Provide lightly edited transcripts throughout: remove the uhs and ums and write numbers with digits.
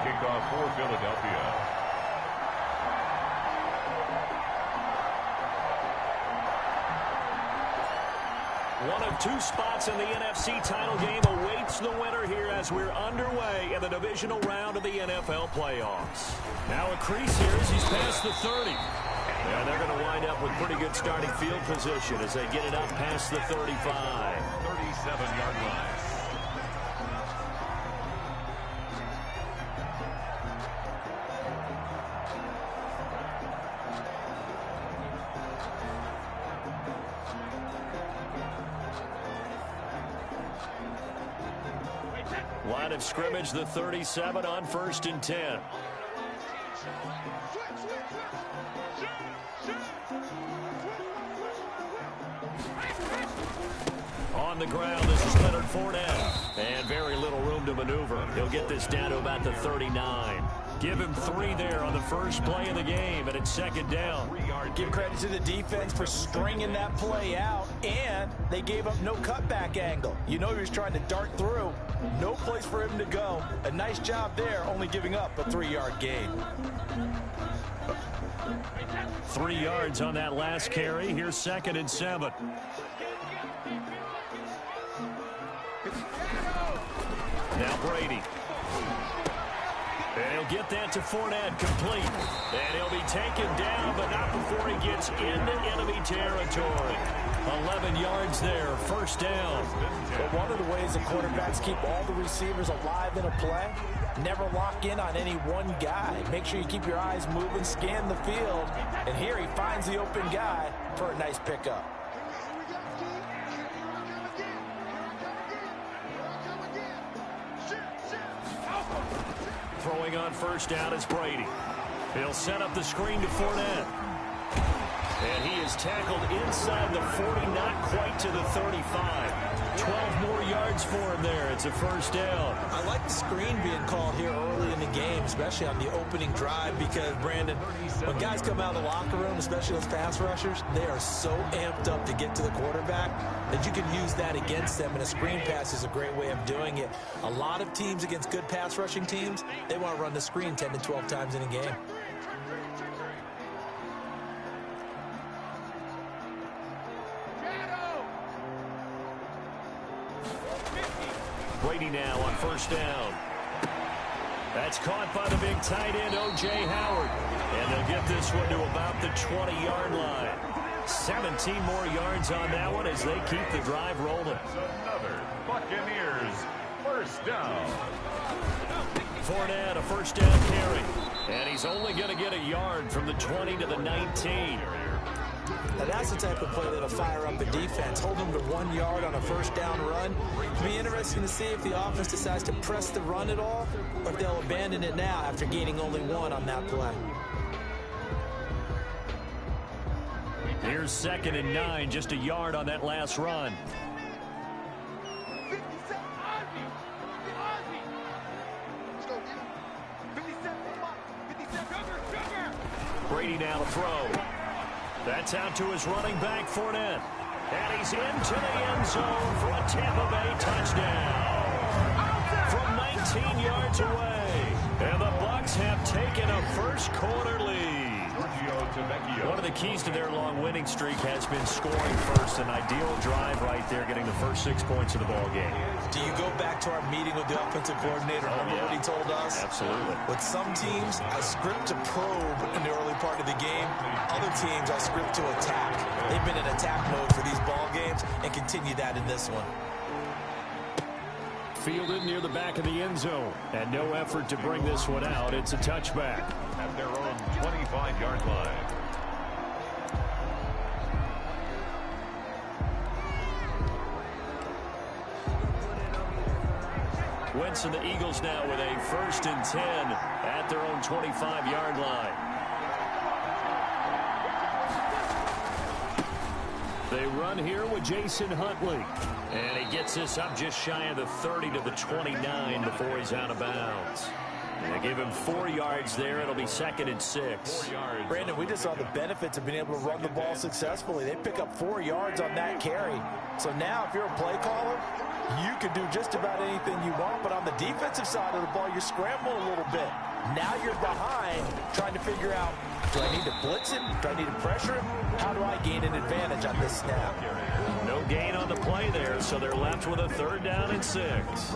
kickoff for Philadelphia. One of two spots in the NFC title game awaits the winner here as we're underway in the divisional round of the NFL playoffs. Now a crease here as he's past the 30. And they're going to wind up with pretty good starting field position as they get it up past the 35. 37-yard line. Line of scrimmage, the 37 on 1st and 10. On the ground, this is Leonard Fournette. And very little room to maneuver. He'll get this down to about the 39. Give him 3 there on the first play of the game, and it's 2nd down. Give credit to the defense for stringing that play out, and they gave up no cutback angle. You know he was trying to dart through. No place for him to go. A nice job there, only giving up a 3-yard gain. 3 yards on that last carry. Here's 2nd and 7. Now Brady. And he'll get that to Fournette, complete. And he'll be taken down, but not before he gets into enemy territory. 11 yards there, 1st down. But one of the ways the quarterbacks keep all the receivers alive in a play, never lock in on any one guy. Make sure you keep your eyes moving, scan the field. And here he finds the open guy for a nice pickup. Throwing on 1st down is Brady. He'll set up the screen to Fournette. And he is tackled inside the 40, not quite to the 35. 12 more yards for him there. It's a 1st down. I like the screen being called here early in the game, especially on the opening drive, because, Brandon, when guys come out of the locker room, especially those pass rushers, they are so amped up to get to the quarterback that you can use that against them, and a screen pass is a great way of doing it. A lot of teams against good pass rushing teams, they want to run the screen 10 to 12 times in a game. Brady now on 1st down. That's caught by the big tight end, O.J. Howard. And they'll get this one to about the 20-yard line. 17 more yards on that one as they keep the drive rolling. Another Buccaneers 1st down. Fournette, a 1st down carry. And he's only going to get a yard from the 20 to the 19. Now that's the type of play that'll fire up a defense. Hold them to 1 yard on a 1st down run. It'll be interesting to see if the offense decides to press the run at all, or if they'll abandon it now after gaining only 1 on that play. Here's 2nd and 9, just a yard on that last run. Brady now to throw. That's out to his running back, Fournette. And he's into the end zone for a Tampa Bay touchdown. From 19 yards away. And the Bucs have taken a 1st quarter lead. One of the keys to their long winning streak has been scoring first. An ideal drive right there, getting the first 6 points of the ball game. Do you go back to our meeting with the offensive coordinator? Remember what he told us? Absolutely. With some teams, I script to probe in the early part of the game. Other teams, I script to attack. They've been in attack mode for these ball games and continue that in this one. Fielded near the back of the end zone. And no effort to bring this one out. It's a touchback. At their own 25-yard line. Wentz and the Eagles now with a 1st and 10 at their own 25-yard line. They run here with Jason Huntley. And he gets this up just shy of the 30 to the 29 before he's out of bounds. They give him 4 yards there. It'll be 2nd and 6. 4 yards. Brandon, we just saw the benefits of being able to run the ball successfully. They pick up 4 yards on that carry. So now if you're a play caller, you can do just about anything you want. But on the defensive side of the ball, you're scrambling a little bit. Now you're behind trying to figure out, do I need to blitz him? Do I need to pressure him? How do I gain an advantage on this snap? No gain on the play there, so they're left with a 3rd down and 6.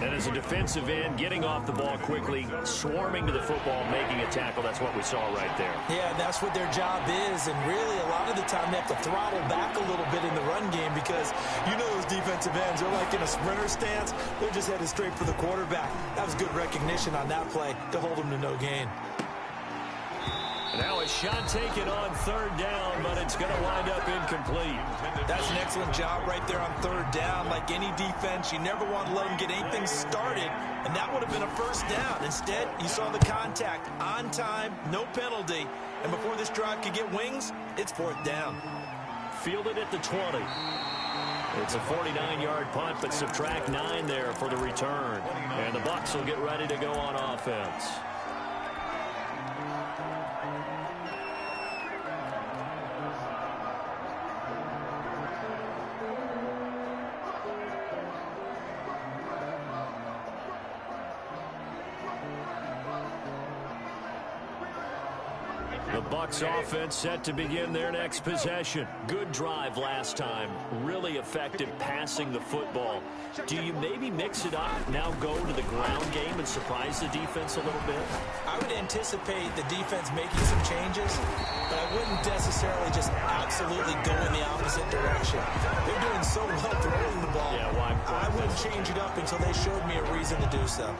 And as a defensive end, getting off the ball quickly, swarming to the football, making a tackle, that's what we saw right there. Yeah, that's what their job is, and really a lot of the time they have to throttle back a little bit in the run game because you know those defensive ends, they're like in a sprinter stance. They're just headed straight for the quarterback. That was good recognition on that play to hold them to no gain. Now a shot taken on 3rd down, but it's going to wind up incomplete. That's an excellent job right there on 3rd down. Like any defense, you never want to let them get anything started, and that would have been a 1st down. Instead, you saw the contact on time, no penalty, and before this drive could get wings, it's 4th down. Fielded at the 20. It's a 49-yard punt, but subtract 9 there for the return. And the Bucs will get ready to go on offense. The Bucs offense set to begin their next possession. Good drive last time. Really effective passing the football. Do you maybe mix it up, now go to the ground game and surprise the defense a little bit? I would anticipate the defense making some changes, but I wouldn't necessarily just absolutely go in the opposite direction. They're doing so well throwing the ball. Yeah, why? I wouldn't change it up until they showed me a reason to do so.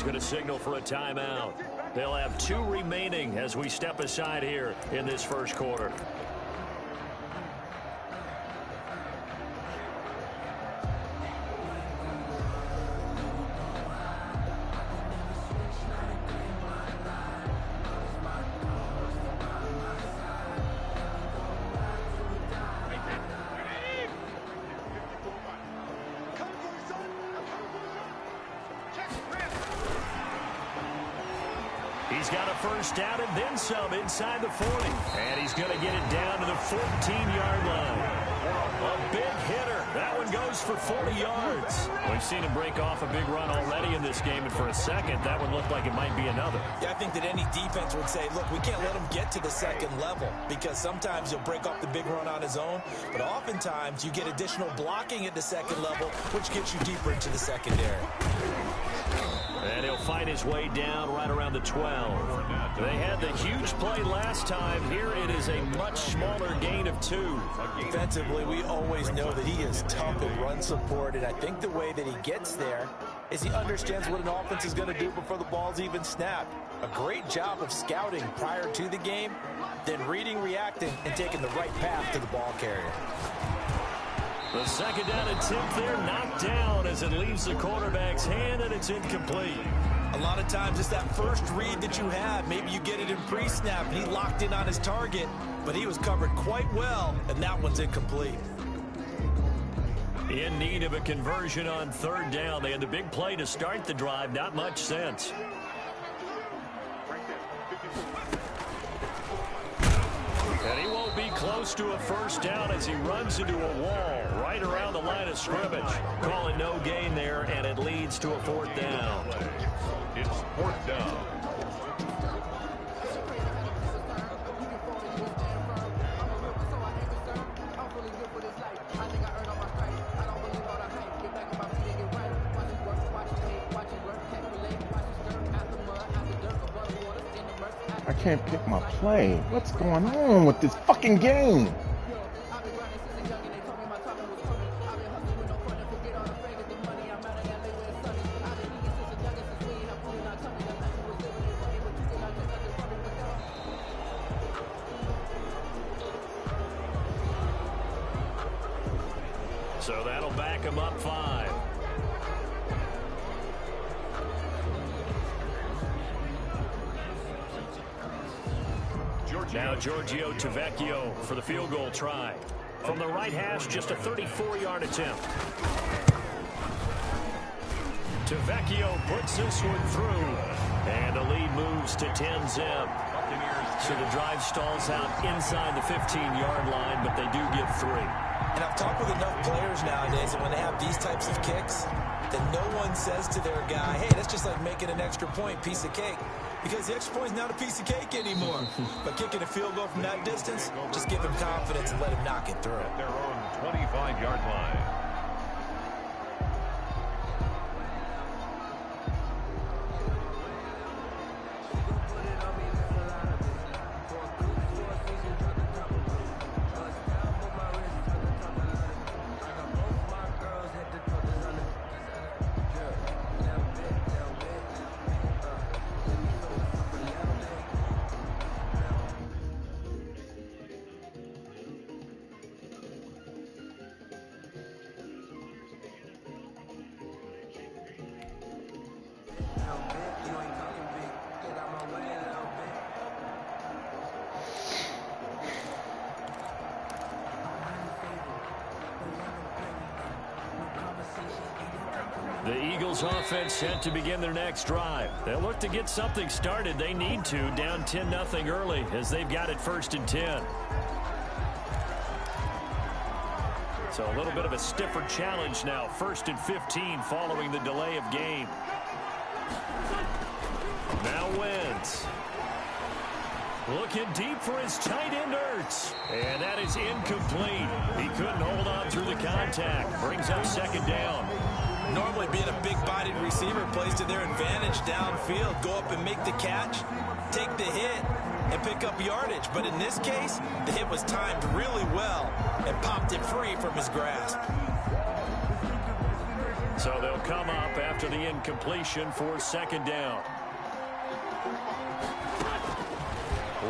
Going to signal for a timeout. They'll have 2 remaining as we step aside here in this first quarter. He's got a first down and then some inside the 40. And he's going to get it down to the 14-yard line. A big hitter. That one goes for 40 yards. We've seen him break off a big run already in this game, and for a second, that one looked like it might be another. Yeah, I think that any defense would say, look, we can't let him get to the second level because sometimes he'll break off the big run on his own, but oftentimes you get additional blocking at the second level, which gets you deeper into the secondary. And he'll find his way down right around the 12. They had the huge play last time. Here it is a much smaller gain of 2. Defensively, we always know that he is tough in run support, and I think the way that he gets there is he understands what an offense is going to do before the ball's even snapped. A great job of scouting prior to the game, then reading, reacting, and taking the right path to the ball carrier. The second down attempt there knocked down as it leaves the quarterback's hand, and it's incomplete. A lot of times it's that first read that you have. Maybe you get it in pre-snap, and he locked in on his target, but he was covered quite well, and that one's incomplete. In need of a conversion on 3rd down. They had the big play to start the drive. Not much sense. And he won't be close to a first down as he runs into a wall right around the line of scrimmage. Calling no gain there, and it leads to a 4th down. It's 4th down. I can't pick my play. What's going on with this fucking game? So that'll back him up 5. Now Giorgio Tavecchio for the field goal try. From the right hash, just a 34-yard attempt. Tavecchio puts this one through. And the lead moves to 10-zip. So the drive stalls out inside the 15-yard line, but they do get 3. And I've talked with enough players nowadays that when they have these types of kicks, that no one says to their guy, hey, that's just like making an extra point, piece of cake. Because the extra point is not a piece of cake anymore. But kicking a field goal from that distance, just give him confidence and let him knock it through. At their own 25-yard line. The Eagles offense set to begin their next drive. They'll look to get something started. They need to, down 10-0 early as they've got it 1st and 10. So a little bit of a stiffer challenge now. 1st and 15 following the delay of game. Now Wentz. Looking deep for his tight end Ertz. And that is incomplete. He couldn't hold on through the contact. Brings up 2nd down. Normally being a big-bodied receiver plays to their advantage downfield. Go up and make the catch, take the hit, and pick up yardage. But in this case, the hit was timed really well and popped it free from his grasp. So they'll come up after the incompletion for 2nd down.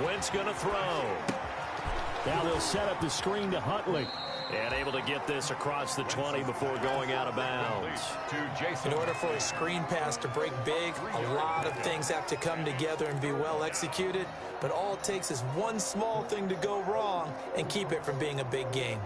Wentz going to throw. Now they'll set up the screen to Huntley. And able to get this across the 20 before going out of bounds. In order for a screen pass to break big, a lot of things have to come together and be well executed. But all it takes is one small thing to go wrong and keep it from being a big game.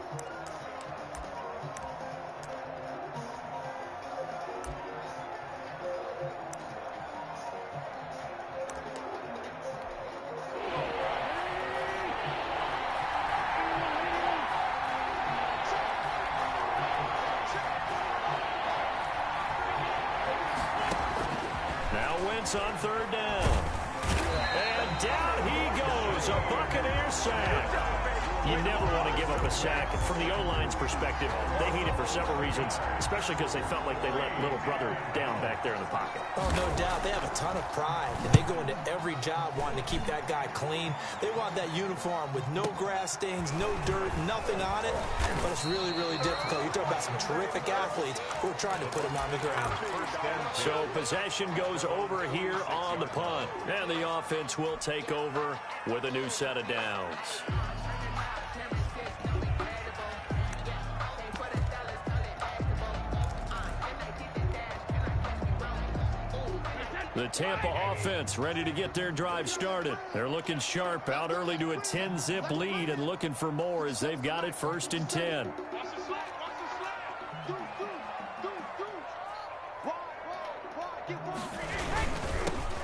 On 3rd down. And down he goes. A Buccaneers sack. You never want to give up a sack. And from the O-line's perspective, they hate it for several reasons, especially because they felt like they let little brother down back there in the pocket. Oh, no doubt. They have a ton of pride, and they go into every job wanting to keep that guy clean. They want that uniform with no grass stains, no dirt, nothing on it. But it's really, really difficult. You're talking about some terrific athletes who are trying to put him on the ground. So possession goes over here on the punt. And the offense will take over with a new set of downs. The Tampa offense ready to get their drive started. They're looking sharp, out early to a 10-zip lead and looking for more as they've got it 1st and 10.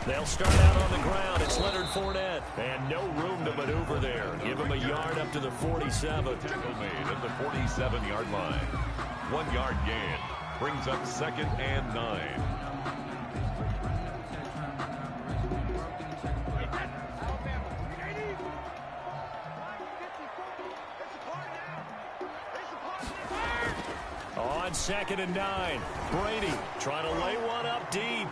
They'll start out on the ground. It's Leonard Fournette. And no room to maneuver there. Give him a yard up to the 47. Tackle made at the 47-yard line. 1-yard gain. Brings up 2nd and 9. On 2nd and 9. Brady trying to lay one up deep.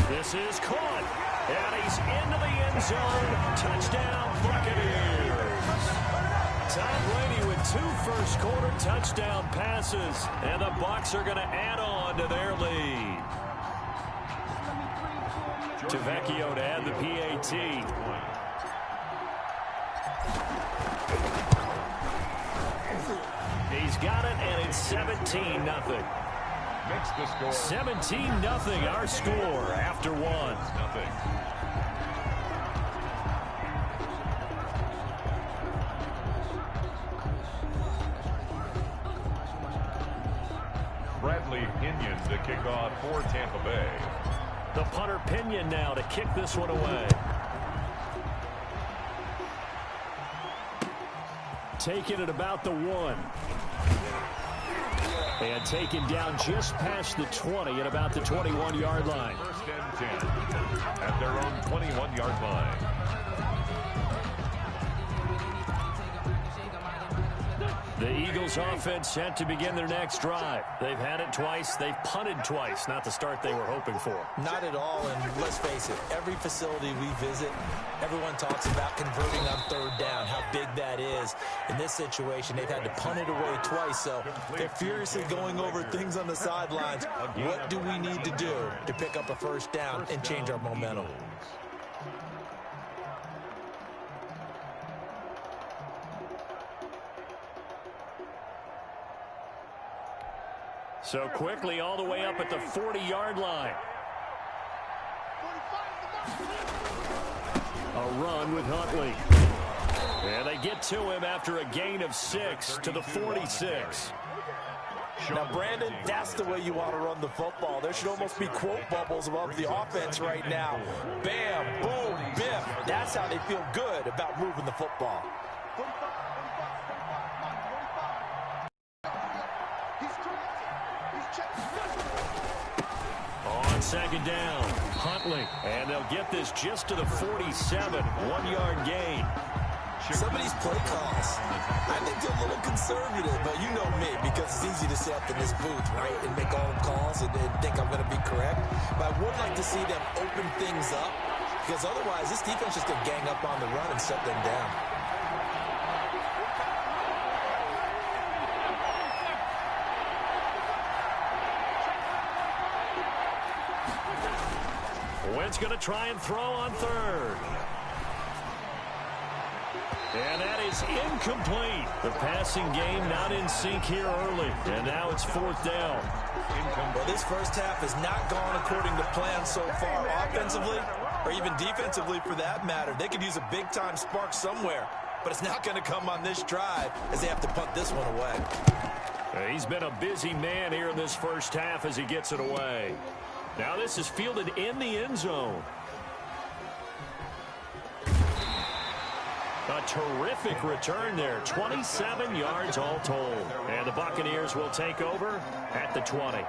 This is caught. And he's into the end zone. Touchdown, Buccaneers. Tom Brady with 2 first-quarter touchdown passes. And the Bucs are going to add on to their lead. Tavecchio to add the PAT. He's got it, and it's 17-0. Makes the score 17-0, our score after 1. Nothing. Bradley Pinion to kick off for Tampa Bay. The punter Pinion now to kick this one away. Taking it about the 1. And taken down just past the 20 at about the 21-yard line. First and 10 at their own 21-yard line. The Eagles offense set to begin their next drive. They've had it twice. They've punted twice. Not the start they were hoping for. Not at all, and let's face it, every facility we visit, everyone talks about converting on 3rd down, how big that is. In this situation, they've had to punt it away twice, so they're furiously going over things on the sidelines. What do we need to do to pick up a 1st down and change our momentum? So quickly all the way up at the 40-yard line. A run with Huntley. And they get to him after a gain of 6 to the 46. Now, Brandon, that's the way you want to run the football. There should almost be quote bubbles above the offense right now. Bam, boom, biff. That's how they feel good about moving the football. On 2nd down, Huntley. And they'll get this just to the 47. 1-yard gain. Some of these play calls, I think they're a little conservative, but you know me, because it's easy to sit up in this booth, right, and make all the calls and think I'm going to be correct. But I would like to see them open things up, because otherwise this defense is going to gang up on the run and shut them down. Wentz going to try and throw on 3rd. And that is incomplete. The passing game not in sync here early. And now it's 4th down. Well, this first half has not gone according to plan so far offensively, or even defensively for that matter. They could use a big-time spark somewhere, but it's not going to come on this drive as they have to punt this one away. He's been a busy man here in this first half as he gets it away. Now this is fielded in the end zone. A terrific return there. 27 yards all told. And the Buccaneers will take over at the 20.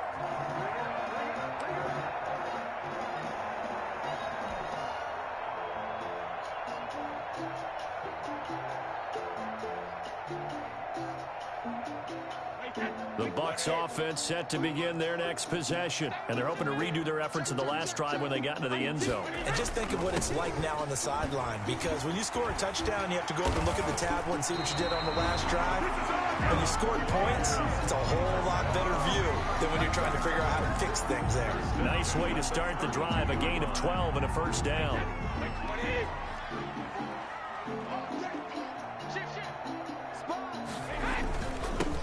The Bucs offense set to begin their next possession. And they're hoping to redo their efforts in the last drive when they got into the end zone. And just think of what it's like now on the sideline, because when you score a touchdown, you have to go over and look at the tablet and see what you did on the last drive. When you scored points, it's a whole lot better view than when you're trying to figure out how to fix things there. Nice way to start the drive, a gain of 12 and a first down.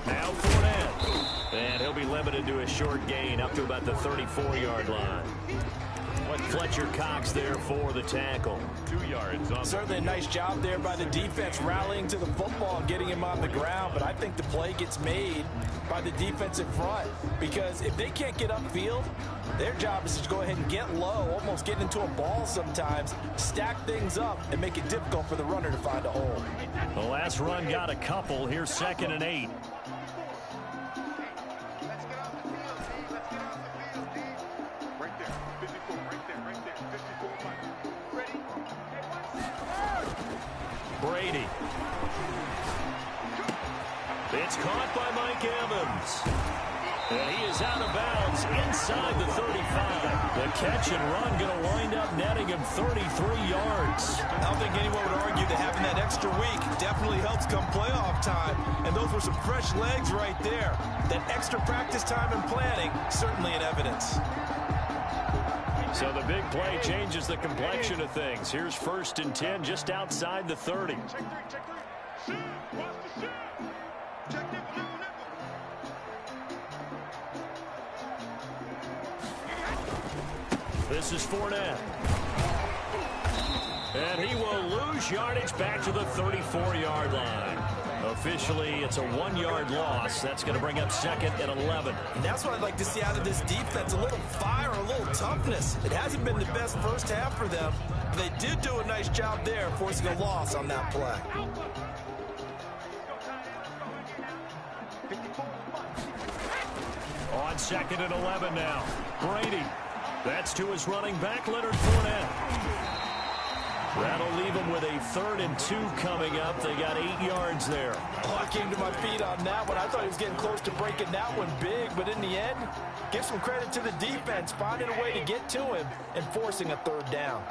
Now Fournette. And he'll be limited to a short gain up to about the 34-yard line. Fletcher Cox there for the tackle. 2 yards. Certainly a nice job there by the defense rallying to the football and getting him on the ground, but I think the play gets made by the defensive front, because if they can't get upfield, their job is to go ahead and get low, almost get into a ball sometimes, stack things up, and make it difficult for the runner to find a hole. The last run got a couple. Here's 2nd and 8. Brady. It's caught by Mike Evans. And he is out of bounds inside the 35. The catch and run going to wind up netting him 33 yards. I don't think anyone would argue that having that extra week definitely helps come playoff time. And those were some fresh legs right there. That extra practice time and planning, certainly in evidence. So the big play changes the complexion of things. Here's 1st and 10 just outside the 30. This is Fournette. And he will lose yardage back to the 34-yard line. Officially, it's a 1-yard loss. That's going to bring up 2nd and 11. And that's what I'd like to see out of this defense. A little fire, a little toughness. It hasn't been the best first half for them. But they did do a nice job there, forcing a loss on that play. On 2nd and 11 now. Brady. That's to his running back, Leonard Fournette. That'll leave them with a 3rd and 2 coming up. They got 8 yards there. Oh, I came to my feet on that one. I thought he was getting close to breaking that one big, but in the end, give some credit to the defense, finding a way to get to him and forcing a 3rd down.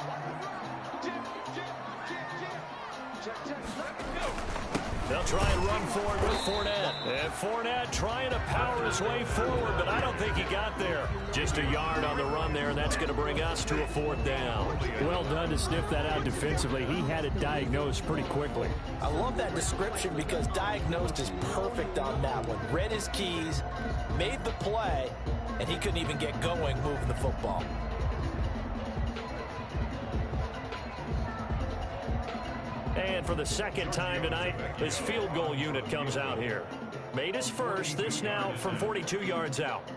They'll try and run forward with Fournette. And Fournette trying to power his way forward, but I don't think he got there. Just a yard on the run there, and that's going to bring us to a 4th down. Well done to sniff that out defensively. He had it diagnosed pretty quickly. I love that description because diagnosed is perfect on that one. Read his keys, made the play, and he couldn't even get going moving the football. And for the 2nd time tonight, his field goal unit comes out here. Made his first, this now from 42 yards out.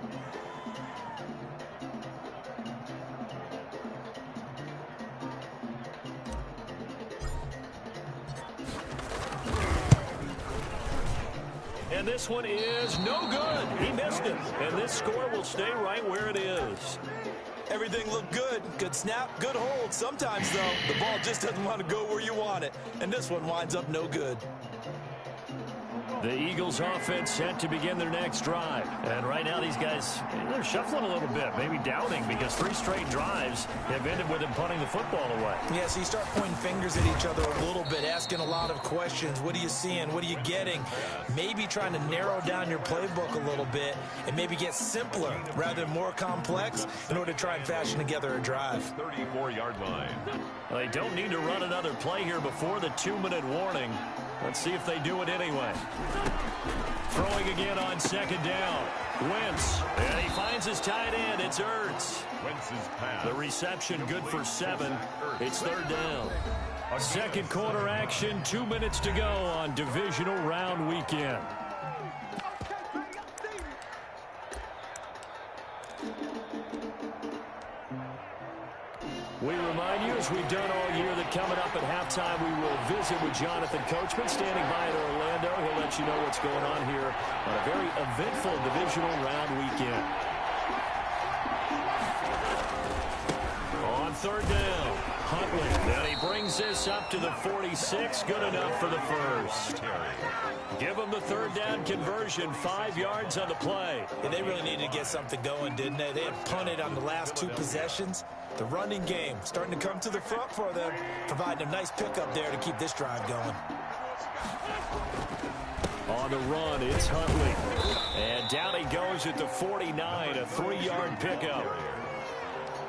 And this one is no good. He missed it. And this score will stay right where it is. Everything looked good. Good snap, good hold. Sometimes, though, the ball just doesn't want to go where you want it. And this one winds up no good. The Eagles offense set to begin their next drive. And right now these guys, they're shuffling a little bit, maybe doubting, because 3 straight drives have ended with them punting the football away. Yeah, so you start pointing fingers at each other a little bit, asking a lot of questions. What are you seeing? What are you getting? Maybe trying to narrow down your playbook a little bit and maybe get simpler rather than more complex in order to try and fashion together a drive. 34-yard line. Well, they don't need to run another play here before the 2-minute warning. Let's see if they do it anyway. Throwing again on 2nd down. Wentz. And he finds his tight end. It's Ertz. Wentz's pass. The reception good for 7. It's 3rd down. 2nd quarter action. 2 minutes to go on divisional round weekend. We remind you, as we've done all year, that coming up at halftime, we will visit with Jonathan Coachman standing by in Orlando. He'll let you know what's going on here on a very eventful divisional round weekend. On 3rd down, Huntley. And he brings this up to the 46. Good enough for the first. Give them the 3rd down conversion. 5 yards on the play. Yeah, they really needed to get something going, didn't they? They had punted on the last 2 possessions. The running game starting to come to the front for them, providing a nice pickup there to keep this drive going. On the run, it's Huntley. And down he goes at the 49, a 3-yard pickup.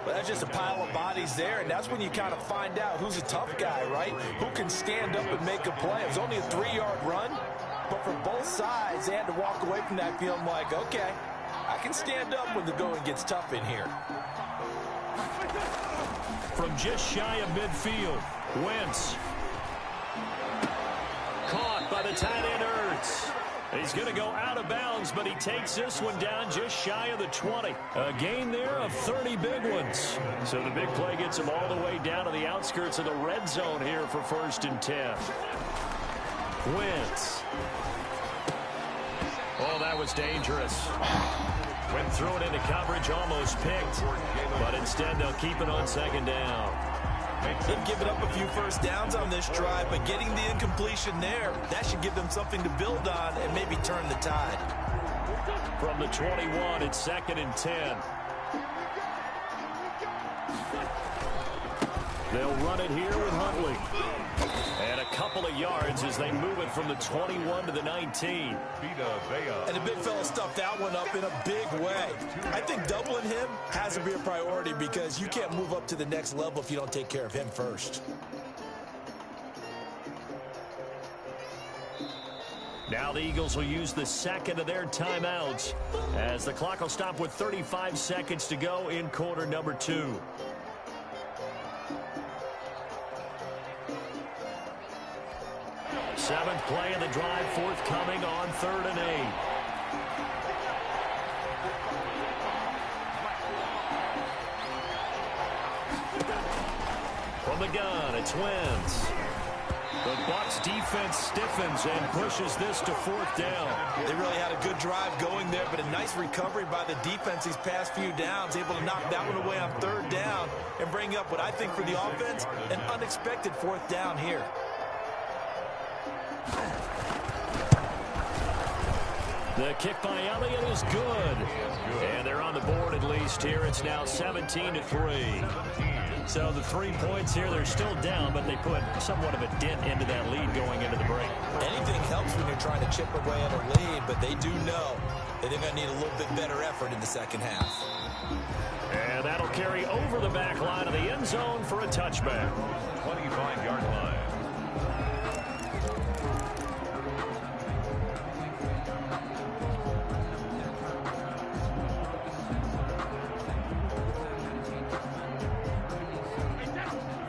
But that's just a pile of bodies there, and that's when you kind of find out who's a tough guy, right? Who can stand up and make a play. It was only a 3-yard run, but for both sides, they had to walk away from that feeling like, okay, I can stand up when the going gets tough in here. From just shy of midfield, Wentz. Caught by the tight end, Ertz. He's going to go out of bounds, but he takes this one down just shy of the 20. A gain there of 30 big ones. So the big play gets him all the way down to the outskirts of the red zone here for 1st and 10. Wentz. Oh, that was dangerous. Went through it into coverage, almost picked. But instead, they'll keep it on 2nd down. They've given up a few first downs on this drive, but getting the incompletion there, that should give them something to build on and maybe turn the tide. From the 21, it's 2nd and 10. They'll run it here with Huntley. And a couple of yards as they move it from the 21 to the 19. And the big fella stuffed that one up in a big way. I think doubling him has to be a priority because you can't move up to the next level if you don't take care of him first. Now the Eagles will use the second of their timeouts as the clock will stop with 35 seconds to go in quarter number 2. Seventh play of the drive forthcoming on 3rd and 8. From the gun, it's Wentz. The Bucs defense stiffens and pushes this to 4th down. They really had a good drive going there, but a nice recovery by the defense these past few downs, able to knock that one away on 3rd down and bring up what I think for the offense, an unexpected 4th down here. The kick by Elliott is good. And they're on the board at least here. It's now 17-3. So the 3 points here, they're still down, but they put somewhat of a dent into that lead going into the break. Anything helps when you're trying to chip away at a lead, but they do know that they're going to need a little bit better effort in the second half. And that'll carry over the back line of the end zone for a touchback. 25-yard line.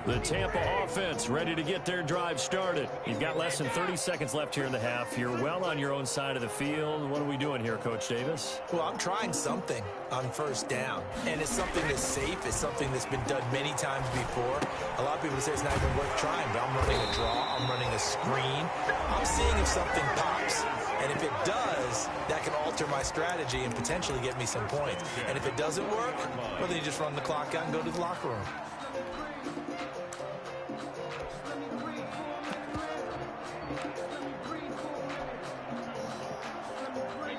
The Tampa offense ready to get their drive started. You've got less than 30 seconds left here in the half. You're well on your own side of the field. What are we doing here, Coach Davis? Well, I'm trying something on 1st down, and it's something that's safe. It's something that's been done many times before. A lot of people say it's not even worth trying, but I'm running a draw. I'm running a screen. I'm seeing if something pops. And if it does, that can alter my strategy and potentially get me some points. And if it doesn't work, well, then you just run the clock out and go to the locker room.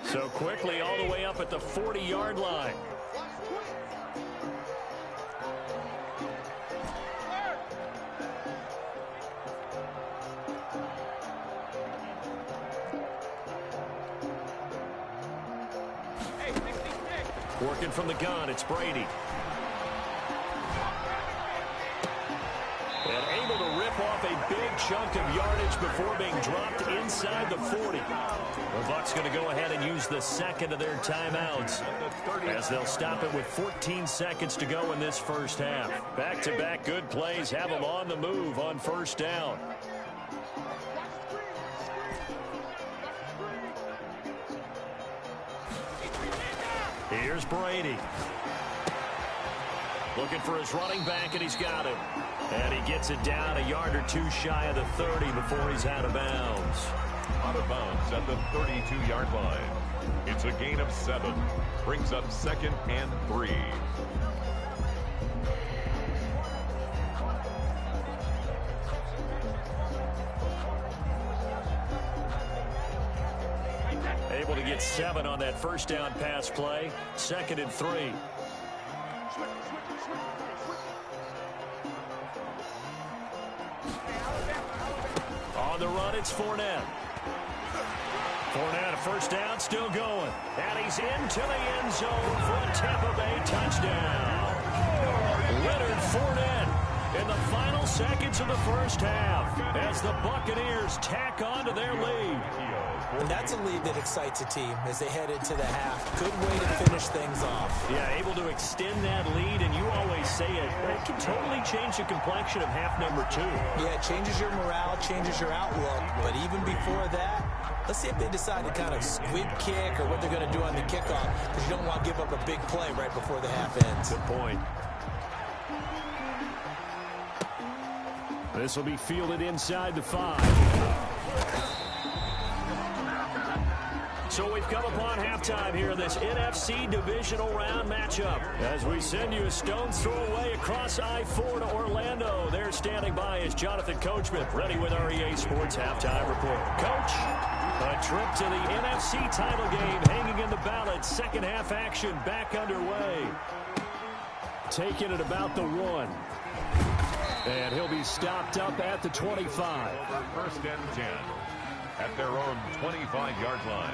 So quickly all the way up at the 40-yard line. Working from the gun, it's Brady. And able to rip off a big chunk of yardage before being dropped inside the 40. The Bucs going to go ahead and use the second of their timeouts as they'll stop it with 14 seconds to go in this first half. Back-to-back good plays have them on the move on 1st down. Here's Brady. Looking for his running back, and he's got it. And he gets it down a yard or two shy of the 30 before he's out of bounds. Out of bounds at the 32-yard line. It's a gain of 7. Brings up 2nd and 3. Able to get 7 on that 1st down pass play. 2nd and 3. On the run, it's Fournette. Fournette, a 1st down, still going. And he's into the end zone for a Tampa Bay touchdown. Leonard Fournette in the final seconds of the 1st half as the Buccaneers tack on to their lead. And that's a lead that excites a team as they head into the half. Good way to finish things off. Yeah, able to extend that lead, and you always say it can totally change the complexion of half number 2. Yeah, it changes your morale, changes your outlook. But even before that, let's see if they decide to kind of squib kick or what they're going to do on the kickoff, because you don't want to give up a big play right before the half ends. Good point. This will be fielded inside the 5. So we've come upon halftime here in this NFC divisional round matchup. As we send you a stone's throw away across I-4 to Orlando. There standing by is Jonathan Coachman, ready with our EA Sports halftime report. Coach? A trip to the NFC title game hanging in the balance. Second half action back underway. Taking it about the 1. And he'll be stopped up at the 25. First and 10 at their own 25-yard line.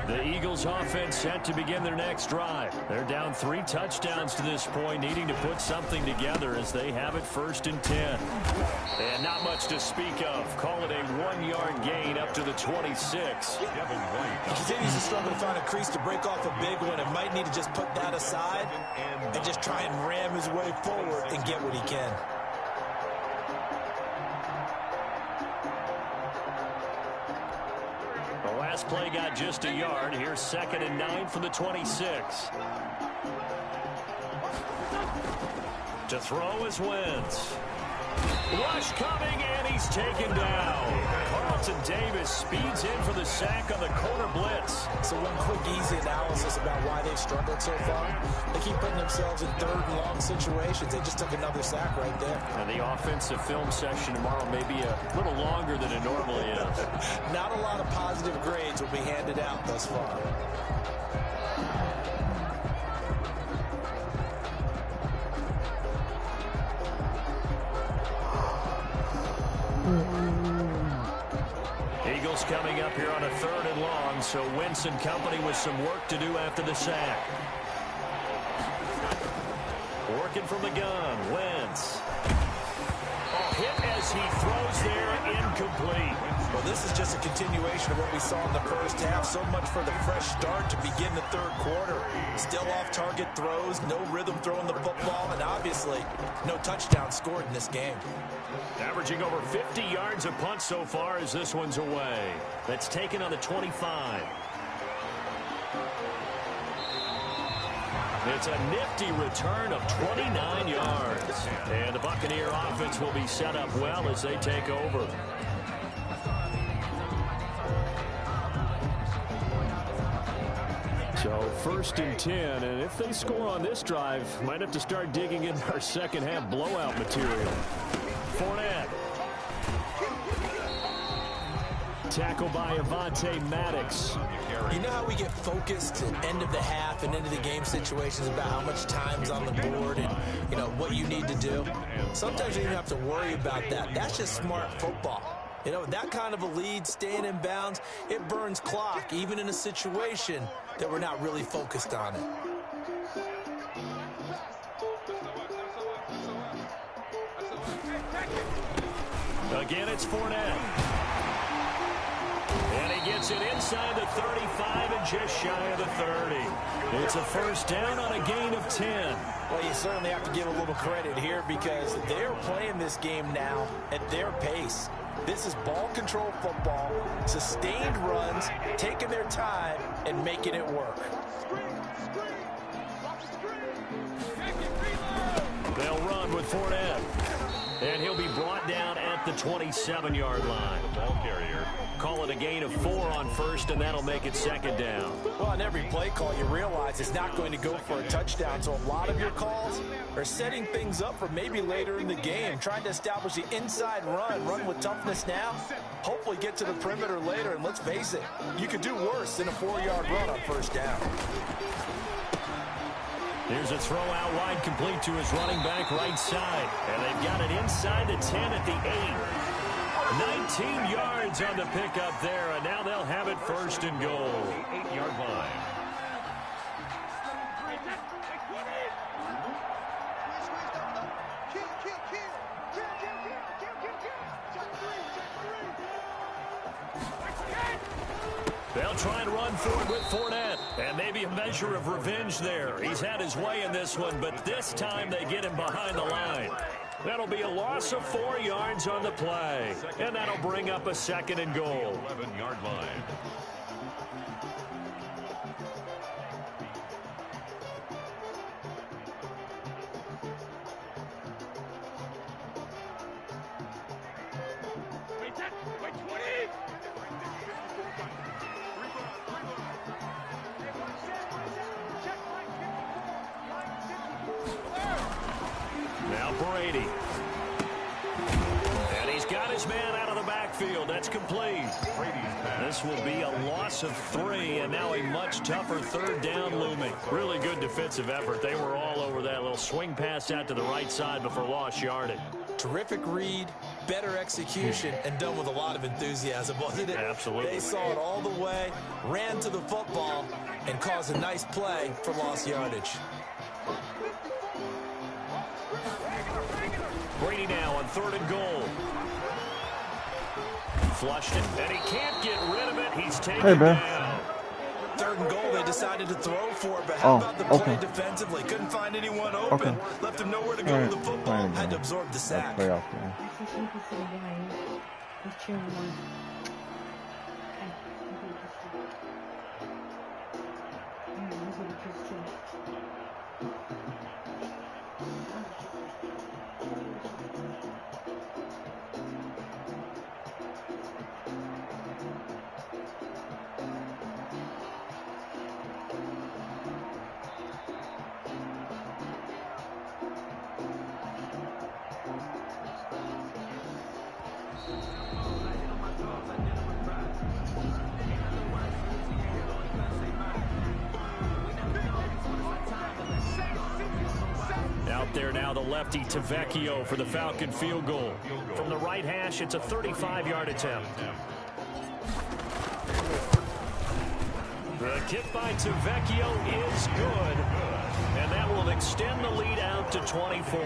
The Eagles offense set to begin their next drive. They're down 3 touchdowns to this point, needing to put something together as they have it 1st and 10. And not much to speak of. Call it a 1-yard gain up to the 26. He continues to struggle to find a crease to break off a big one and might need to just put that aside and just try and ram his way forward and get what he can. Last play got just a yard. Here's 2nd and 9 from the 26. To throw is Wentz. Rush coming, and he's taken down. Carlton Davis speeds in for the sack on the corner blitz. So one quick, easy analysis about why they've struggled so far. They keep putting themselves in 3rd and long situations. They just took another sack right there. And the offensive film session tomorrow may be a little longer than it normally is. Not a lot of positive grades will be handed out thus far. Eagles coming up here on a 3rd and long, so Wentz and company with some work to do after the sack. Working from the gun, Wentz. Hit as he throws there, incomplete. Well, this is just a continuation of what we saw in the first half. So much for the fresh start to begin the 3rd quarter. Still off-target throws, no rhythm throwing the football, and obviously no touchdown scored in this game. Averaging over 50 yards a punt so far as this one's away. That's taken on the 25. It's a nifty return of 29 yards. And the Buccaneer offense will be set up well as they take over. So 1st and 10, and if they score on this drive, might have to start digging in our second half blowout material. Fournette. Tackle by Avonte Maddox. You know how we get focused at end of the half and into the game situations about how much time's on the board and, you know, what you need to do? Sometimes you don't even have to worry about that. That's just smart football. You know, that kind of a lead, staying in bounds, it burns clock, even in a situation that we're not really focused on it. Again, it's Fournette. And he gets it inside the 35 and just shy of the 30. It's a 1st down on a gain of 10. Well, you certainly have to give a little credit here because they're playing this game now at their pace. This is ball control football, sustained runs, taking their time and making it work. They'll run with Fournette. And he'll be brought down at the 27-yard line. The ball carrier. Call it a gain of 4 on 1st, and that'll make it 2nd down. Well, on every play call, you realize it's not going to go for a touchdown. So a lot of your calls are setting things up for maybe later in the game, trying to establish the inside run with toughness now, hopefully get to the perimeter later. And let's face it, you could do worse than a 4-yard run on 1st down. Here's a throw out wide, complete to his running back right side. And they've got it inside the 10 at the 8. 19 yards on the pickup there, and now they'll have it 1st and goal. 8-yard line. They'll try and run forward with Fournette. And maybe a measure of revenge there. He's had his way in this one, but this time they get him behind the line. That'll be a loss of 4 yards on the play. And that'll bring up a 2nd and goal. 11-yard line. Now Brady. And he's got his man out of the backfield. That's complete. This will be a loss of 3, and now a much tougher third down looming. Really good defensive effort. They were all over that little swing pass out to the right side before lost yardage. Terrific read, better execution, and done with a lot of enthusiasm, wasn't it? Absolutely. They saw it all the way, ran to the football, and caused a nice play for lost yardage. Brady now on 3rd and goal. Flushed it, and he can't get rid of it. He's taken down. 3rd and goal, they decided to throw for it, but how about the play defensively? Couldn't find anyone open. Left him nowhere to go with the football. Had to absorb the sack. Out there now, the lefty Tavecchio for the Falcon field goal. From the right hash, it's a 35-yard attempt. The kick by Tavecchio is good, and that will extend the lead out to 24.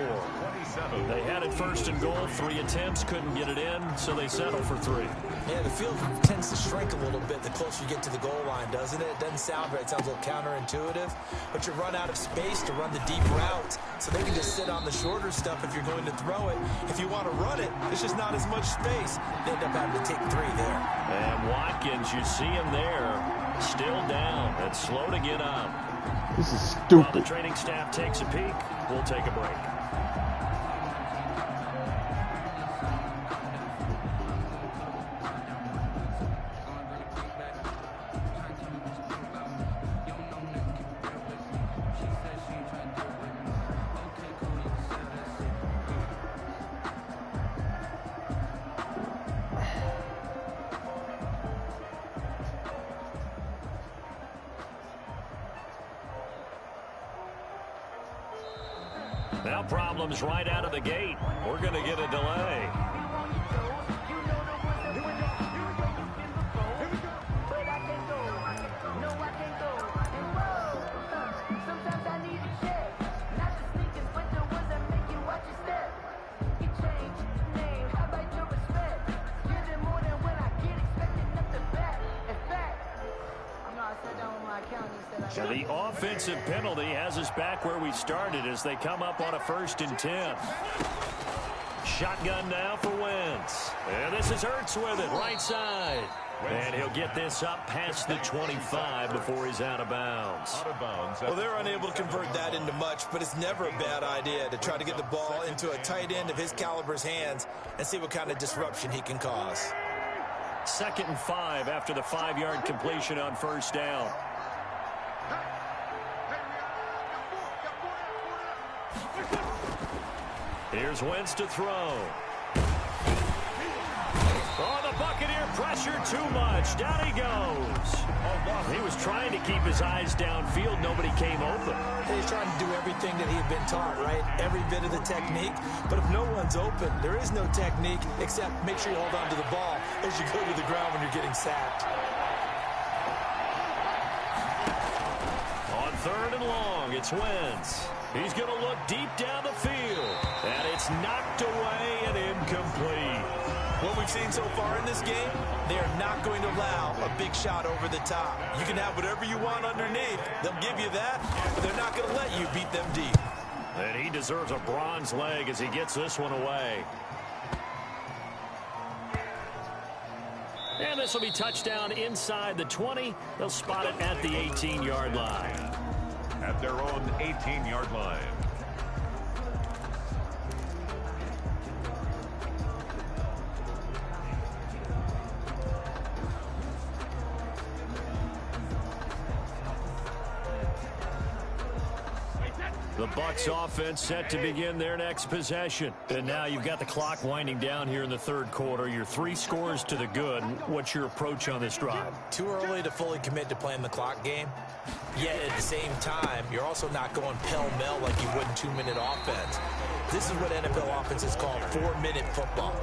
They had it 1st and goal, 3 attempts, couldn't get it in, so they settle for 3. Yeah, the field tends to shrink a little bit the closer you get to the goal line, doesn't it? It doesn't sound right. It sounds a little counterintuitive, but you run out of space to run the deep route, so they can just sit on the shorter stuff if you're going to throw it. If you want to run it, there's just not as much space. They end up having to take 3 there. And Watkins, you see him there, still down and slow to get up. This is While stupid. the training staff takes a peek, we'll take a break. Now problems right out of the gate. We're going to get a delay. The offensive penalty has us back where we started as they come up on a 1st and 10. Shotgun now for Wentz. And this is Ertz with it, right side. And he'll get this up past the 25 before he's out of bounds. Well, they're unable to convert that into much, but it's never a bad idea to try to get the ball into a tight end of his caliber's hands and see what kind of disruption he can cause. 2nd and 5 after the 5-yard completion on 1st down. Here's Wentz to throw. Oh, the Buccaneer pressure too much. Down he goes. He was trying to keep his eyes downfield. Nobody came open. He's trying to do everything that he had been taught, right? Every bit of the technique. But if no one's open, there is no technique except make sure you hold on to the ball as you go to the ground when you're getting sacked. On 3rd and long, it's Wentz. He's going to look deep down the field. And it's knocked away and incomplete. What we've seen so far in this game, they are not going to allow a big shot over the top. You can have whatever you want underneath. They'll give you that, but they're not going to let you beat them deep. And he deserves a bronze leg as he gets this one away. And this will be touchdown inside the 20. They'll spot it at the 18-yard line. At their own 18-yard line. The Bucs offense set to begin their next possession. And now you've got the clock winding down here in the third quarter. You're 3 scores to the good. What's your approach on this drive? Too early to fully commit to playing the clock game. Yet at the same time, you're also not going pell-mell like you would in 2-minute offense. This is what NFL offenses call 4-minute football.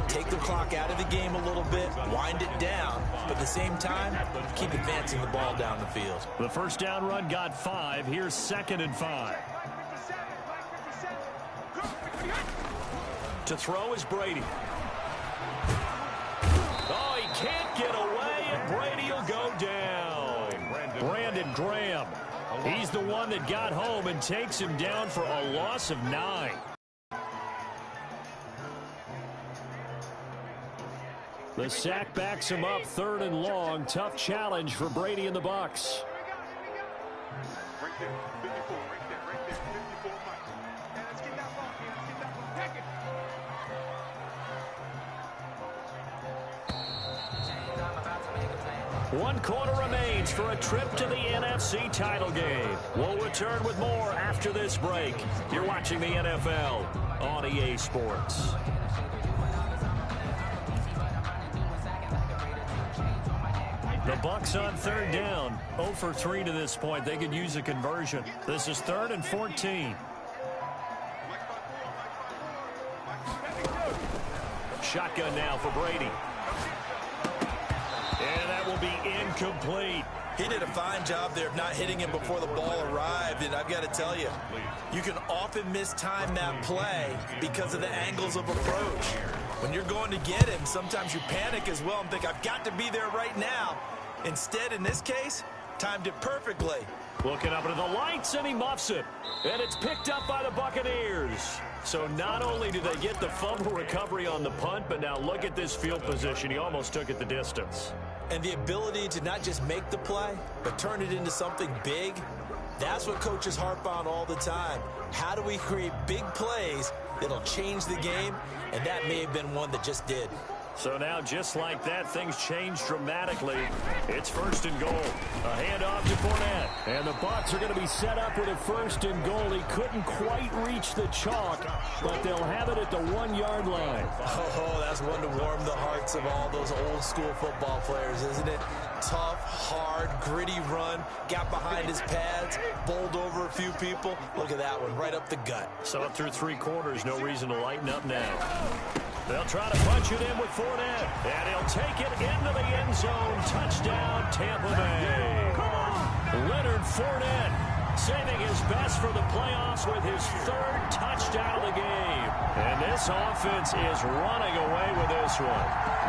Take the clock out of the game a little bit, wind it down, but at the same time, keep advancing the ball down the field. The first down run got 5. Here's 2nd and 5. To throw is Brady. Oh, he can't get away, and Brady will go down. Brandon Graham. He's the one that got home and takes him down for a loss of 9. The sack backs him up, 3rd and long. Tough challenge for Brady and the Bucs. One quarter remains for a trip to the NFC title game. We'll return with more after this break. You're watching the NFL on EA Sports. The Bucs on 3rd down. 0 for 3 to this point. They could use a conversion. This is 3rd and 14. Shotgun now for Brady. And that will be incomplete. He did a fine job there of not hitting him before the ball arrived, and I've got to tell you, you can often mistime that play because of the angles of approach. When you're going to get him, sometimes you panic as well and think, I've got to be there right now. Instead, in this case, timed it perfectly. Looking up into the lights, and he muffs it. And it's picked up by the Buccaneers. So not only do they get the fumble recovery on the punt, but now look at this field position. He almost took it the distance. And the ability to not just make the play, but turn it into something big, that's what coaches harp on all the time. How do we create big plays that'll change the game? And that may have been one that just did. So now, just like that, things change dramatically. It's 1st and goal. A handoff to Fournette. And the Bucs are going to be set up with a 1st and goal. He couldn't quite reach the chalk, but they'll have it at the 1-yard line. Oh, that's one to warm the hearts of all those old-school football players, isn't it? Tough, hard, gritty run. Got behind his pads, bowled over a few people. Look at that one, right up the gut. So up through 3 quarters, no reason to lighten up now. They'll try to punch it in with Fournette, and he'll take it into the end zone. Touchdown, Tampa Bay. Leonard Fournette saving his best for the playoffs with his 3rd touchdown of the game. And this offense is running away with this one.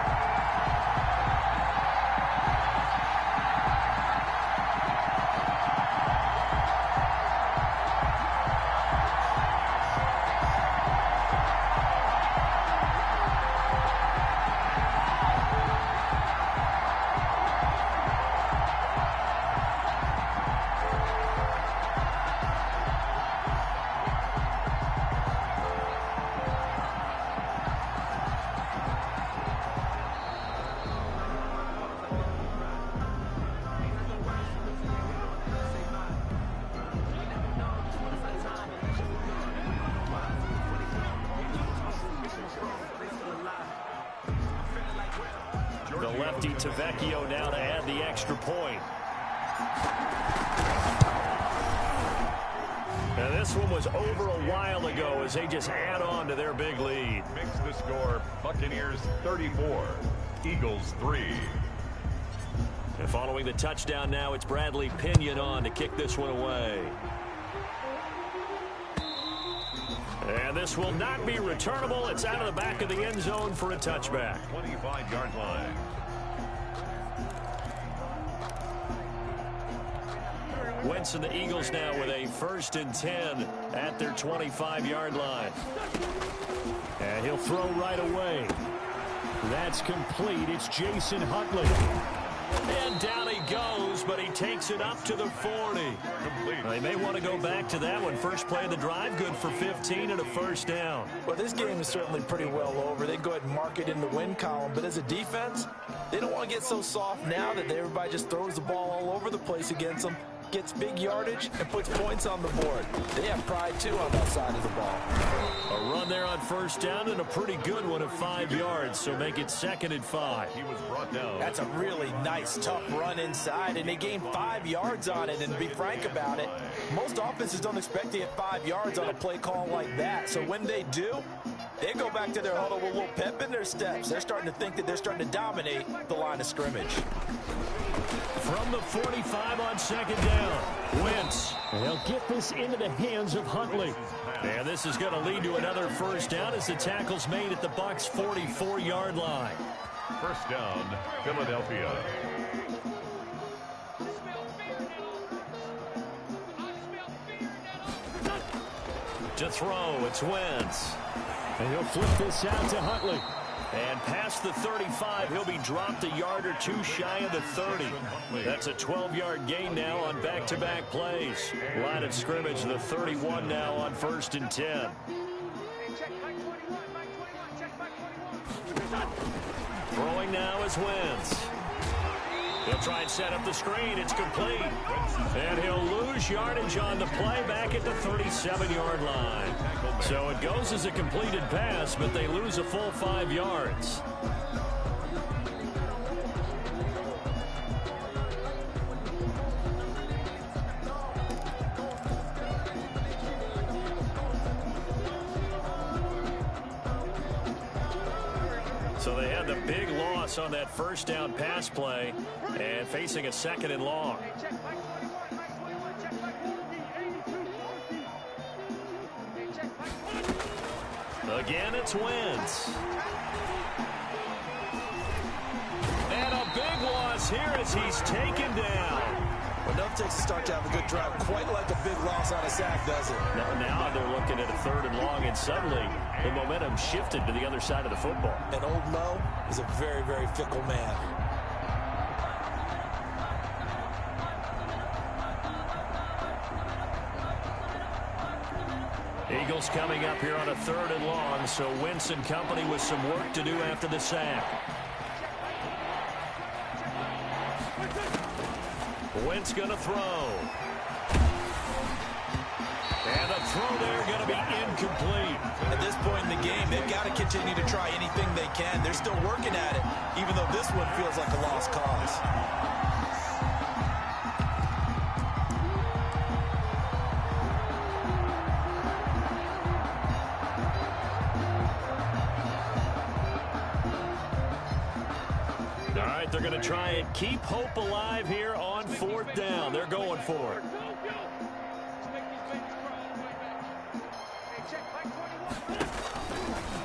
Tavecchio now to add the extra point. Now this one was over a while ago as they just add on to their big lead. Makes the score Buccaneers 34, Eagles 3. And following the touchdown now, it's Bradley Pinion on to kick this one away. And this will not be returnable. It's out of the back of the end zone for a touchback. 25-yard line. Wentz and the Eagles now with a 1st and 10 at their 25-yard line. And he'll throw right away. That's complete. It's Jason Huntley. And down he goes, but he takes it up to the 40. They may want to go back to that one. First play of the drive, good for 15 and a 1st down. Well, this game is certainly pretty well over. They go ahead and mark it in the win column. But as a defense, they don't want to get so soft now that everybody just throws the ball all over the place against them. gets big yardage and puts points on the board. They have pride, too, on that side of the ball. A run there on first down and a pretty good one of 5 yards, so make it 2nd and 5. He was brought down. That's a really nice, tough run inside, and they gained 5 yards on it. And to be frank about it, most offenses don't expect to get 5 yards on a play call like that. So when they do, they go back to their huddle with a little pep in their steps. They're starting to think that they're starting to dominate the line of scrimmage. From the 45 on 2nd down, Wentz. They'll get this into the hands of Huntley. And this is going to lead to another first down as the tackle's made at the Bucs' 44-yard line. First down, Philadelphia. To throw, it's Wentz. And he'll flip this out to Huntley. And past the 35, he'll be dropped a yard or two shy of the 30. That's a 12-yard gain now on back-to-back plays. Line of scrimmage, the 31 now on 1st and 10. Throwing now is Wentz. He'll try and set up the screen. It's complete. And he'll lose yardage on the play back at the 37-yard line. So it goes as a completed pass, but they lose a full 5 yards. So they had the big loss on that first down pass play and facing a 2nd and long. Again, it's Wentz. And a big loss here as he's taken down. Well, enough takes to start to have a good drive. Quite like a big loss on a sack, does it? Now they're looking at a 3rd and long, and suddenly the momentum shifted to the other side of the football. And old Mo is a very, very fickle man. Eagles coming up here on a 3rd and long, so Wentz and company with some work to do after the sack. Wentz going to throw. And the throw there going to be incomplete. At this point in the game, they've got to continue to try anything they can. They're still working at it, even though this one feels like a lost cause. All right, they're going to try and keep hope alive here on 4th down. They're going for it.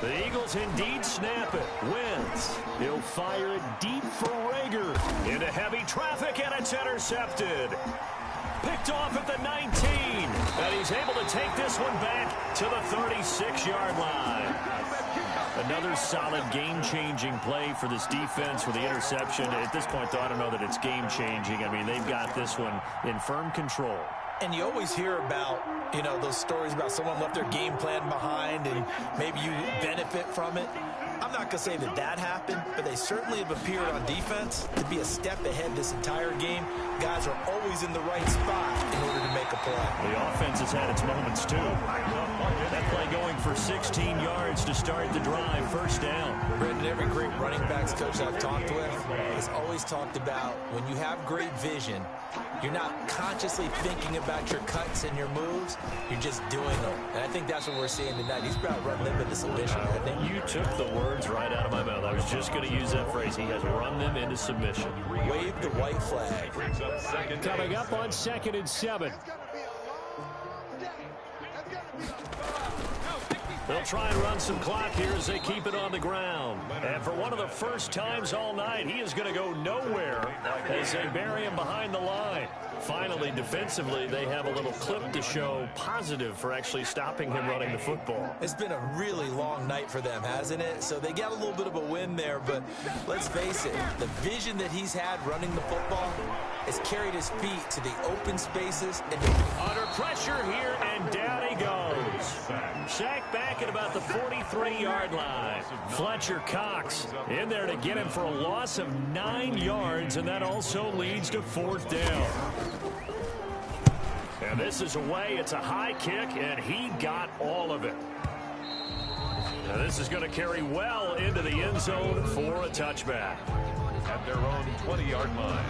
The Eagles indeed snap it. Wentz. He'll fire it deep for Rager. Into heavy traffic, and it's intercepted. Picked off at the 19. And he's able to take this one back to the 36-yard line. Another solid game-changing play for this defense with the interception. At this point, though, I don't know that it's game-changing. I mean, they've got this one in firm control. And you always hear about, you know, those stories about someone left their game plan behind and maybe you benefit from it. I'm not going to say that that happened, but they certainly have appeared on defense to be a step ahead this entire game. Guys are always in the right spot in order to make a play. The offense has had its moments, too. That play going for 16 yards to start the drive. First down. Brendan, every great running backs coach I've talked with has always talked about when you have great vision, you're not consciously thinking about your cuts and your moves. You're just doing them. And I think that's what we're seeing tonight. He's about to run them into submission. You took the words right out of my mouth. I was just going to use that phrase. He has run them into submission. Wave the white flag. Coming up on 2nd and 7. They'll try and run some clock here as they keep it on the ground. And for one of the first times all night, he is going to go nowhere as they bury him behind the line. Finally, defensively, they have a little clip to show positive for actually stopping him running the football. It's been a really long night for them, hasn't it? So they got a little bit of a win there, but let's face it, the vision that he's had running the football has carried his feet to the open spaces. And under pressure here, and down he goes. Sacked back at about the 43-yard line. Fletcher Cox in there to get him for a loss of 9 yards, and that also leads to 4th down. And this is away. It's a high kick, and he got all of it. Now this is going to carry well into the end zone for a touchback. At their own 20-yard line.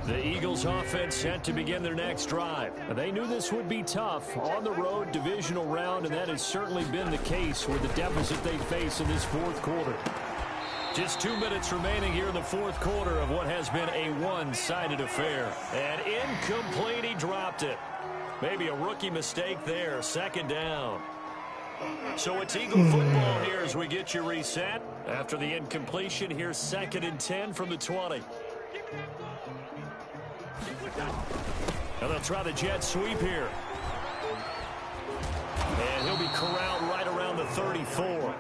The Eagles offense set to begin their next drive. They knew this would be tough on the road divisional round, and that has certainly been the case with the deficit they face in this fourth quarter. Just 2 minutes remaining here in the fourth quarter of what has been a one-sided affair. And incomplete, he dropped it. Maybe a rookie mistake there, second down. So it's Eagle football here as we get you reset. After the incompletion, here's 2nd and 10 from the 20. And they'll try the jet sweep here. And he'll be corralled right around the 34.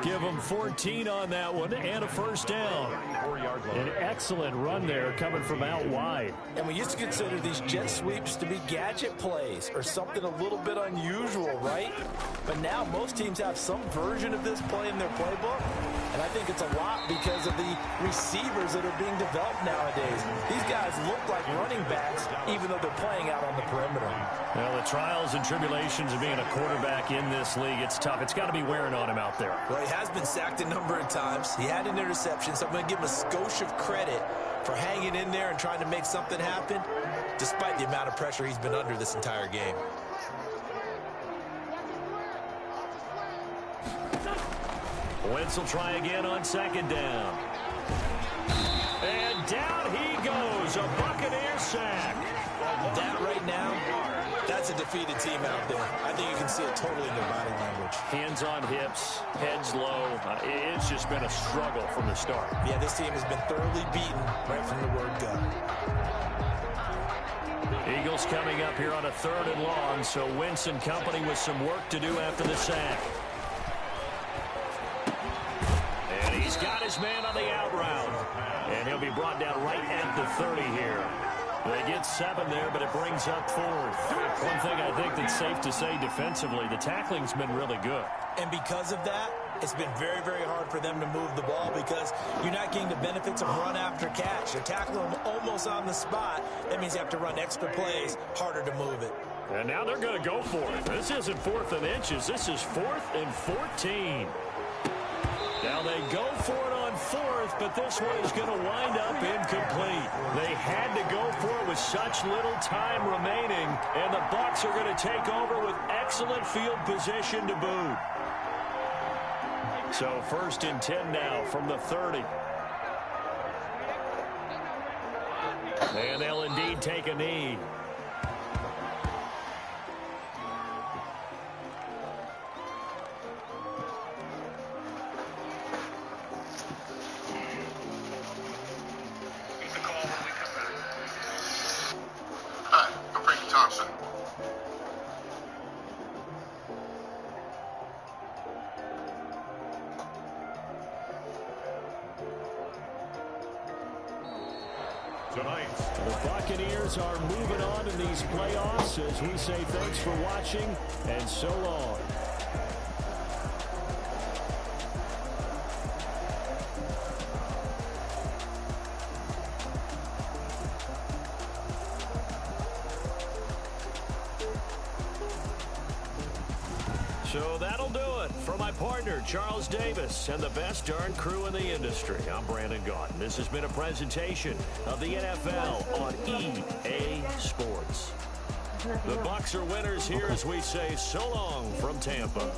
Give him 14 on that one and a first down. An excellent run there coming from out wide. And we used to consider these jet sweeps to be gadget plays or something a little bit unusual, right? But now most teams have some version of this play in their playbook. And I think it's a lot because of the receivers that are being developed nowadays. These guys look like running backs even though they're playing out on the perimeter. Well, the trials and tribulations of being a quarterback in this league, it's tough. It's got to be wearing on him out there. Well, he has been sacked a number of times. He had an interception, so I'm going to give him a skosh of credit for hanging in there and trying to make something happen, despite the amount of pressure he's been under this entire game. Wentz will try again on second down. And down he goes, a Buccaneer sack. That right now, that's a defeated team out there. I think you can see it totally in their body language. Hands on hips, heads low. It's just been a struggle from the start. Yeah, this team has been thoroughly beaten right from the word go. Eagles coming up here on a 3rd and long, so Wentz and company with some work to do after the sack. And he's got his man on the out route. And he'll be brought down right at the 30 here. They get 7 there, but it brings up 4th. One thing I think that's safe to say defensively, the tackling's been really good. And because of that, it's been very, very hard for them to move the ball because you're not getting the benefits of run after catch. They're tackling them almost on the spot. That means you have to run extra plays, harder to move it. And now they're going to go for it. This isn't 4th and inches. This is 4th and 14. Now they go for it on 4th, but this one is going to wind up incomplete. They had to go for it with such little time remaining, and the Bucs are going to take over with excellent field position to boot. So 1st and 10 now from the 30. And they'll indeed take a knee. Tonight, The Buccaneers are moving on in these playoffs as we say thanks for watching and so long. So that'll do it for my partner, Charles Davis, and the best darn crew in the industry. I'm Brandon Gaudin. This has been a presentation of the NFL on EA Sports. The Bucs are winners here as we say so long from Tampa.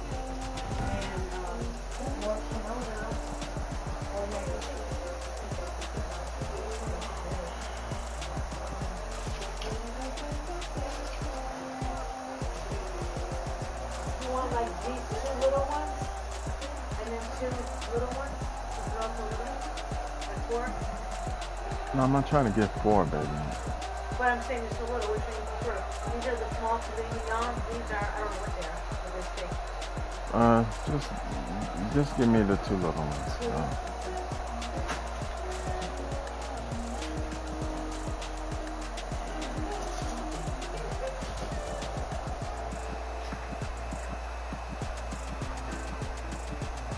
Like these 2 little ones, and then 2 little ones, like 4. No, I'm not trying to get 4, baby. But I'm saying just a little, which one you prefer? These are the small Sauvignon. These are, I don't know what they are. What they say. Just give me the 2 little ones.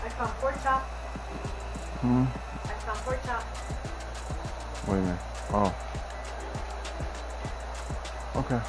I found pork chop. I Come for a top. Wait a minute. Oh. Okay.